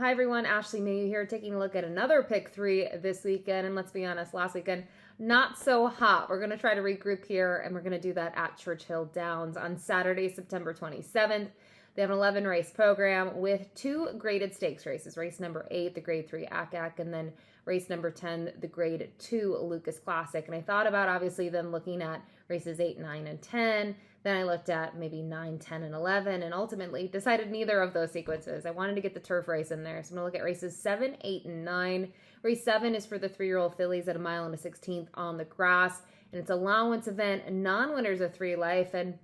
Hi everyone, Ashley Mailloux here, taking a look at another pick 3 this weekend. And let's be honest, last weekend, not so hot. We're going to try to regroup here, and we're going to do that at Churchill Downs on Saturday, September 27th. They have an 11 race program with 2 graded stakes races. Race number 8, the grade 3 ACAC, and then race number 10, the grade 2 Lucas Classic. And I thought about obviously then looking at races 8, 9, and 10. Then I looked at maybe 9, 10, and 11, and ultimately decided neither of those sequences. I wanted to get the turf race in there. So I'm going to look at races 7, 8, and 9. Race 7 is for the 3-year-old fillies at a mile and a 16th on the grass. And it's allowance event, non-winners of 3 life. And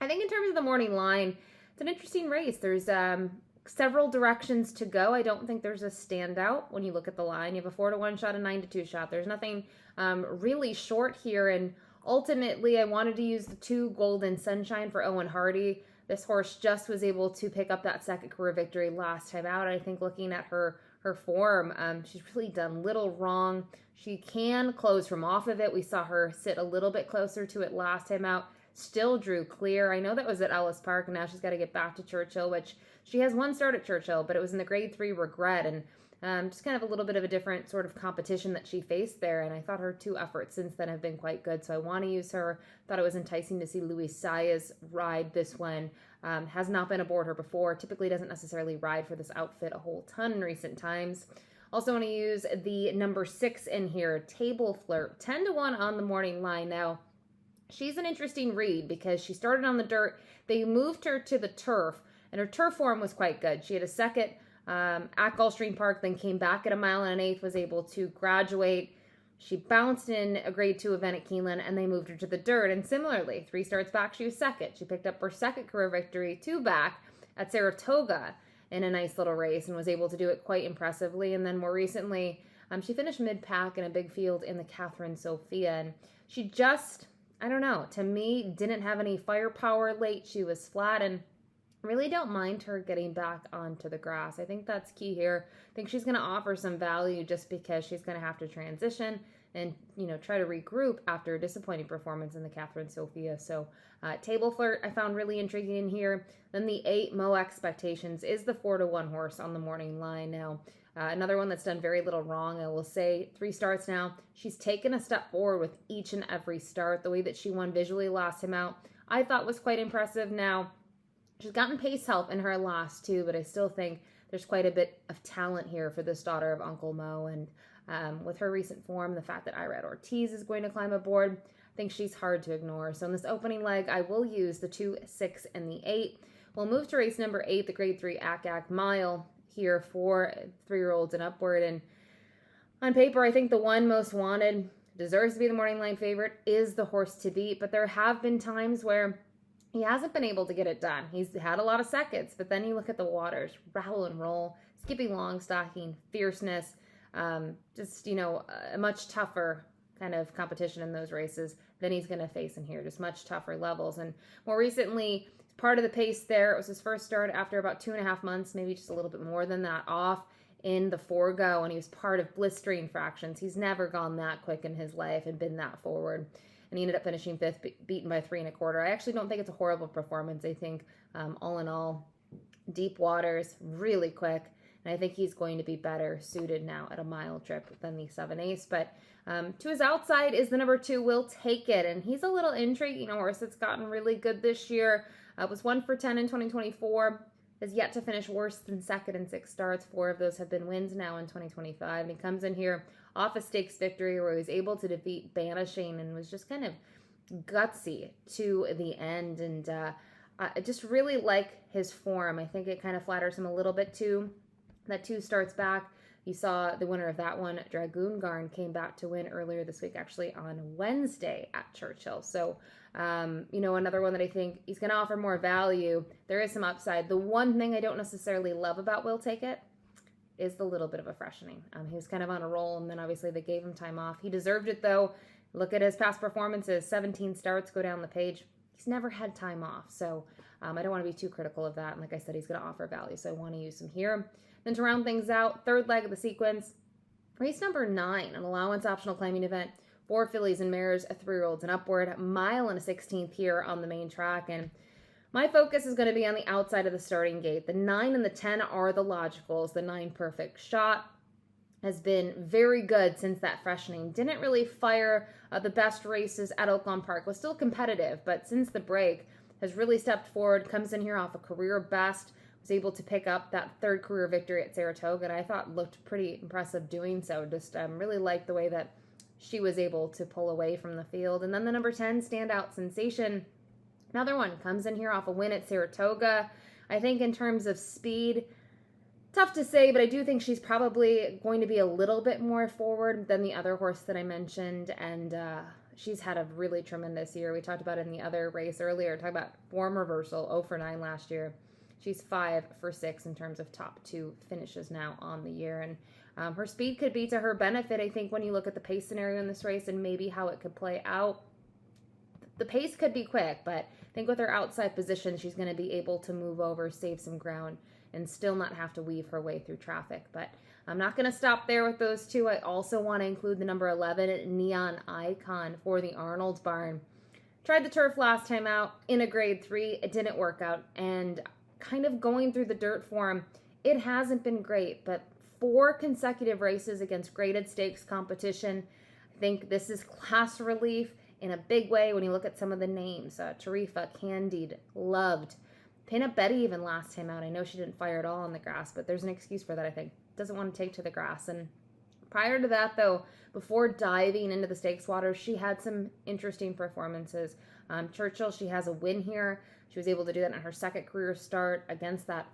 I think in terms of the morning line, it's an interesting race. There's several directions to go. I don't think there's a standout when you look at the line. You have a 4-1 shot, a 9-2 shot. There's nothing really short here. And ultimately, I wanted to use the 2 Golden Sunshine for Owen Hardy. This horse just was able to pick up that second career victory last time out. I think looking at her form, she's really done little wrong. She can close from off of it. We saw her sit a little bit closer to it last time out. Still drew clear. I know that was at Ellis Park, and now she's got to get back to Churchill, which she has 1 start at Churchill, but it was in the grade 3 Regret, and just kind of a little bit of a different sort of competition that she faced there. And I thought her 2 efforts since then have been quite good, so I want to use her. Thought it was enticing to see Louis Saez ride this one. Has not been aboard her before. Typically doesn't necessarily ride for this outfit a whole ton in recent times. Also want to use the number 6 in here, Table Flirt, 10-1 on the morning line. Now, she's an interesting read because she started on the dirt. They moved her to the turf, and her turf form was quite good. She had a second at Gulfstream Park, then came back at a mile and an 1/8, was able to graduate. She bounced in a grade 2 event at Keeneland, and they moved her to the dirt. And similarly, 3 starts back, she was second. She picked up her second career victory, 2 back at Saratoga in a nice little race and was able to do it quite impressively. And then more recently, she finished mid-pack in a big field in the Catherine Sophia. And she just, I don't know, to me, didn't have any firepower late. She was flat, and really don't mind her getting back onto the grass. I think that's key here. I think she's going to offer some value just because she's going to have to transition and, try to regroup after a disappointing performance in the Catherine Sophia. So Table Flirt I found really intriguing in here. Then the 8, Mo Expectations, is the 4-1 horse on the morning line. Now, another one that's done very little wrong. I will say 3 starts now. She's taken a step forward with each and every start. The way that she won visually last time out, I thought was quite impressive. Now, she's gotten pace help in her last 2, but I still think there's quite a bit of talent here for this daughter of Uncle Mo. And with her recent form, the fact that Irad Ortiz is going to climb aboard, I think she's hard to ignore. So in this opening leg, I will use the 2, 6, and the 8. We'll move to race number 8, the grade 3 ACAC mile here for 3-year-olds and upward. And on paper, I think the one most wanted, deserves to be the morning line favorite, is the horse to beat. But there have been times where he hasn't been able to get it done. He's had a lot of seconds, but then you look at the waters, Rattle and Roll, Skippy Longstocking, Fierceness, just, a much tougher kind of competition in those races than he's going to face in here, just much tougher levels. And more recently, part of the pace there, it was his first start after about 2.5 months, maybe just a little bit more than that, off in the Forego, and he was part of blistering fractions. He's never gone that quick in his life and been that forward. And he ended up finishing 5th, beaten by 3 1/4. I actually don't think it's a horrible performance. I think, all in all, deep waters, really quick. And I think he's going to be better suited now at a mile trip than the 7/8. But to his outside is the number 2, Will Take It. And he's a little intriguing horse that's gotten really good this year. Was 1 for 10 in 2024. Has yet to finish worse than second in 6 starts. 4 of those have been wins now in 2025. And he comes in here off a stakes victory where he was able to defeat Banishing and was just kind of gutsy to the end. And I just really like his form. I think it kind of flatters him a little bit too. That 2 starts back, you saw the winner of that one, Dragoon Garn, came back to win earlier this week, actually on Wednesday at Churchill. So, another one that I think he's going to offer more value. There is some upside. The one thing I don't necessarily love about Will Take It is the little bit of a freshening. He was kind of on a roll, and then obviously they gave him time off. He deserved it, though. Look at his past performances, 17 starts, go down the page. He's never had time off, so I don't want to be too critical of that. And like I said, he's going to offer value, so I want to use him here. Then to round things out, 3rd leg of the sequence, race number 9, an allowance optional climbing event, 4 fillies and mares, 3-year-olds and upward, a mile and a 16th here on the main track. And My focus is going to be on the outside of the starting gate. The 9 and the 10 are the logicals. The 9 Perfect Shot has been very good since that freshening. Didn't really fire the best races at Oaklawn Park. Was still competitive, but since the break has really stepped forward, comes in here off a career best, was able to pick up that third career victory at Saratoga, and I thought looked pretty impressive doing so. Just really liked the way that she was able to pull away from the field. And then the number 10, Standout Sensation. Another one comes in here off a win at Saratoga. I think in terms of speed, tough to say, but I do think she's probably going to be a little bit more forward than the other horse that I mentioned, and she's had a really tremendous year. We talked about it in the other race earlier, talking about form reversal, 0 for 9 last year. She's 5 for 6 in terms of top 2 finishes now on the year, and her speed could be to her benefit, I think, when you look at the pace scenario in this race and maybe how it could play out. The pace could be quick, but I think with her outside position, she's going to be able to move over, save some ground, and still not have to weave her way through traffic. But I'm not going to stop there with those two. I also want to include the number 11, Neon Icon, for the Arnold's Barn. Tried the turf last time out in a grade 3. It didn't work out. And kind of going through the dirt form, it hasn't been great. But 4 consecutive races against graded stakes competition. I think this is class relief in a big way when you look at some of the names. Tarifa, Candied, Loved. Pin Up Betty even last time out. I know she didn't fire at all on the grass, but there's an excuse for that, I think. Doesn't want to take to the grass. And prior to that, though, before diving into the stakes water, she had some interesting performances. Churchill, she has a win here. She was able to do that in her second career start against that,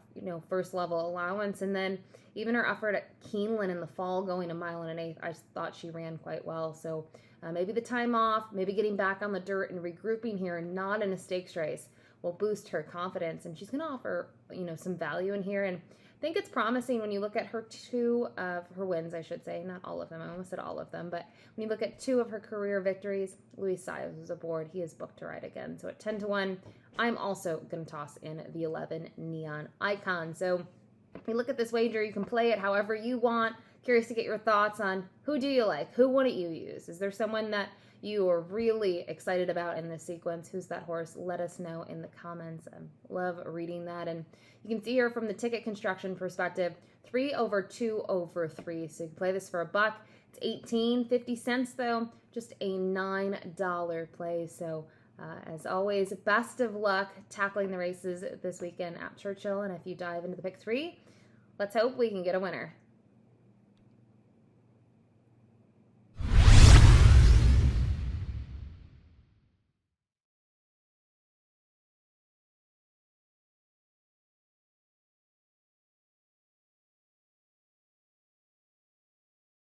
first level allowance. And then even her effort at Keeneland in the fall, going 1 1/8 miles, I thought she ran quite well. So maybe the time off, maybe getting back on the dirt and regrouping here and not in a stakes race will boost her confidence, and she's going to offer, some value in here. And I think it's promising when you look at her 2 of her wins, I should say, not all of them. I almost said all of them, but when you look at 2 of her career victories, Luis Saez is aboard. He is booked to ride again. So at 10-1, I'm also going to toss in the 11 Neon Icon. So if you look at this wager, you can play it however you want. Curious to get your thoughts on who do you like? Who wouldn't you use? Is there someone that you are really excited about in this sequence? Who's that horse? Let us know in the comments. I love reading that. And you can see here from the ticket construction perspective, 3 over 2 over 3. So you can play this for $1. It's 18.50 cents though, just a $9 play. So as always, best of luck tackling the races this weekend at Churchill. And if you dive into the pick 3, let's hope we can get a winner.